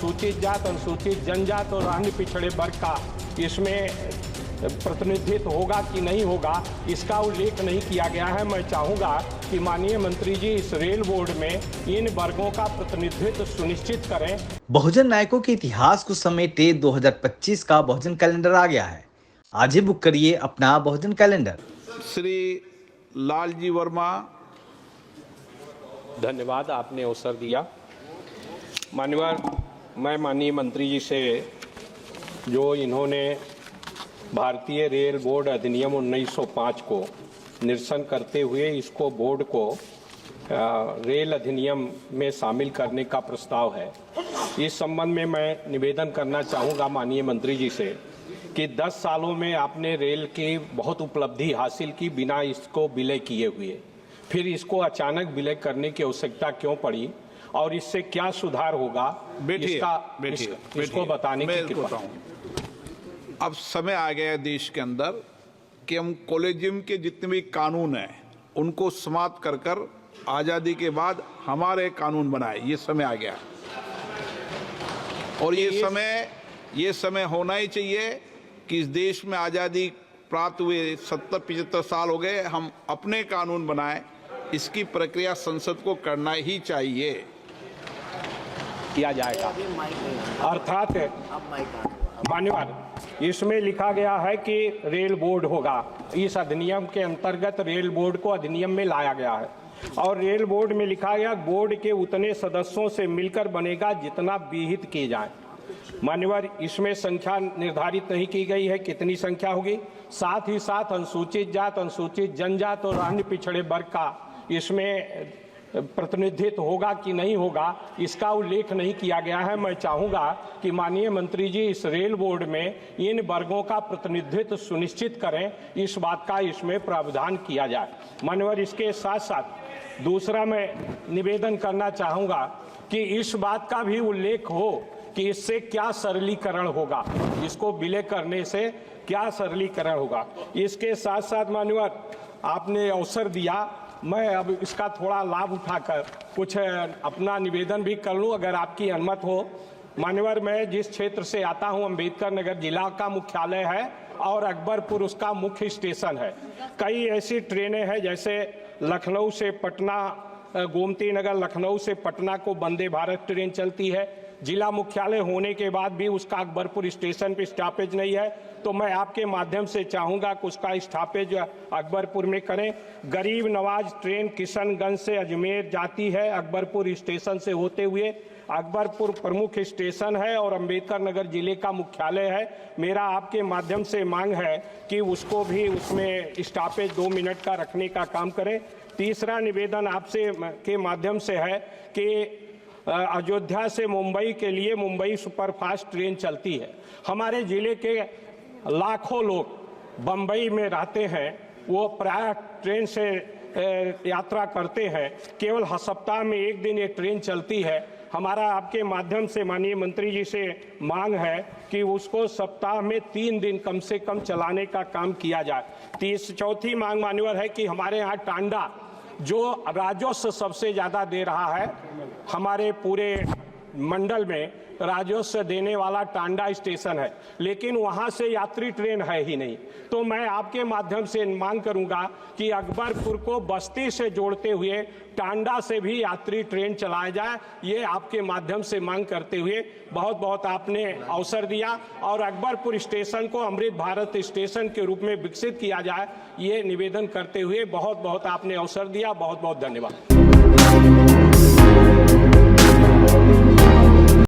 अनुसूचित जात, अनुसूचित जनजात और अन्य पिछड़े वर्ग का इसमें प्रतिनिधित्व होगा कि नहीं होगा, इसका उल्लेख नहीं किया गया है। मैं चाहूँगा कि माननीय मंत्री जी इस रेल बोर्ड में इन वर्गों का प्रतिनिधित्व सुनिश्चित करें। बहुजन नायकों के इतिहास को समेटे 2025 का बहुजन कैलेंडर आ गया है। आज ही बुक करिए अपना बहुजन कैलेंडर। श्री लालजी वर्मा, धन्यवाद, आपने अवसर दिया। माननीय मैं माननीय मंत्री जी से जो इन्होंने भारतीय रेल बोर्ड अधिनियम 1905 को निरसन करते हुए इसको बोर्ड को रेल अधिनियम में शामिल करने का प्रस्ताव है, इस संबंध में मैं निवेदन करना चाहूँगा माननीय मंत्री जी से कि 10 सालों में आपने रेल की बहुत उपलब्धि हासिल की बिना इसको विलय किए हुए, फिर इसको अचानक विलय करने की आवश्यकता क्यों पड़ी और इससे क्या सुधार होगा, इसको बताने की कृपा। अब समय आ गया है देश के अंदर कि हम कॉलेजियम के जितने भी कानून हैं उनको समाप्त कर कर आज़ादी के बाद हमारे कानून बनाए, ये समय आ गया। और ये समय होना ही चाहिए कि इस देश में आज़ादी प्राप्त हुए 70-75 साल हो गए, हम अपने कानून बनाएं। इसकी प्रक्रिया संसद को करना ही चाहिए, किया जाएगा। अर्थात मान्यवर इसमें लिखा गया है कि रेल बोर्ड होगा, इस अधिनियम के अंतर्गत रेल बोर्ड को अधिनियम में लाया गया है और रेल बोर्ड में लिखा गया बोर्ड के उतने सदस्यों से मिलकर बनेगा जितना विहित किए जाए। मान्यवर इसमें संख्या निर्धारित नहीं की गई है कितनी संख्या होगी। साथ ही साथ अनुसूचित जात, अनुसूचित जनजात और अन्य पिछड़े वर्ग का इसमें प्रतिनिधित्व होगा कि नहीं होगा, इसका उल्लेख नहीं किया गया है। मैं चाहूँगा कि माननीय मंत्री जी इस रेल बोर्ड में इन वर्गों का प्रतिनिधित्व सुनिश्चित करें, इस बात का इसमें प्रावधान किया जाए। मान्यवर इसके साथ साथ दूसरा मैं निवेदन करना चाहूँगा कि इस बात का भी उल्लेख हो कि इससे क्या सरलीकरण होगा, इसको विलय करने से क्या सरलीकरण होगा। इसके साथ साथ मान्यवर आपने अवसर दिया, मैं अब इसका थोड़ा लाभ उठाकर कुछ अपना निवेदन भी कर लूं अगर आपकी अनुमति हो। मान्यवर मैं जिस क्षेत्र से आता हूं अम्बेडकर नगर जिला का मुख्यालय है और अकबरपुर उसका मुख्य स्टेशन है। कई ऐसी ट्रेनें हैं जैसे लखनऊ से पटना, गोमती नगर लखनऊ से पटना को वंदे भारत ट्रेन चलती है। जिला मुख्यालय होने के बाद भी उसका अकबरपुर स्टेशन पे स्टॉपेज नहीं है, तो मैं आपके माध्यम से चाहूँगा कि उसका स्टॉपेज अकबरपुर में करें। गरीब नवाज ट्रेन किशनगंज से अजमेर जाती है, अकबरपुर स्टेशन से होते हुए अकबरपुर प्रमुख स्टेशन है और अम्बेडकर नगर जिले का मुख्यालय है। मेरा आपके माध्यम से मांग है कि उसको भी उसमें स्टॉपेज 2 मिनट का रखने का काम करें। तीसरा निवेदन आपसे के माध्यम से है कि अयोध्या से मुंबई के लिए मुंबई सुपरफास्ट ट्रेन चलती है। हमारे जिले के लाखों लोग बम्बई में रहते हैं, वो प्रायः ट्रेन से यात्रा करते हैं। केवल सप्ताह में 1 दिन ये ट्रेन चलती है। हमारा आपके माध्यम से माननीय मंत्री जी से मांग है कि उसको सप्ताह में 3 दिन कम से कम चलाने का काम किया जाए। चौथी मांग मान्यवर है कि हमारे यहाँ टांडा जो राजस्व सबसे ज़्यादा दे रहा है, हमारे पूरे मंडल में राजस्व देने वाला टांडा स्टेशन है, लेकिन वहां से यात्री ट्रेन है ही नहीं। तो मैं आपके माध्यम से मांग करूंगा कि अकबरपुर को बस्ती से जोड़ते हुए टांडा से भी यात्री ट्रेन चलाया जाए। ये आपके माध्यम से मांग करते हुए बहुत बहुत आपने अवसर दिया और अकबरपुर स्टेशन को अमृत भारत स्टेशन के रूप में विकसित किया जाए, ये निवेदन करते हुए बहुत बहुत आपने अवसर दिया। बहुत बहुत धन्यवाद।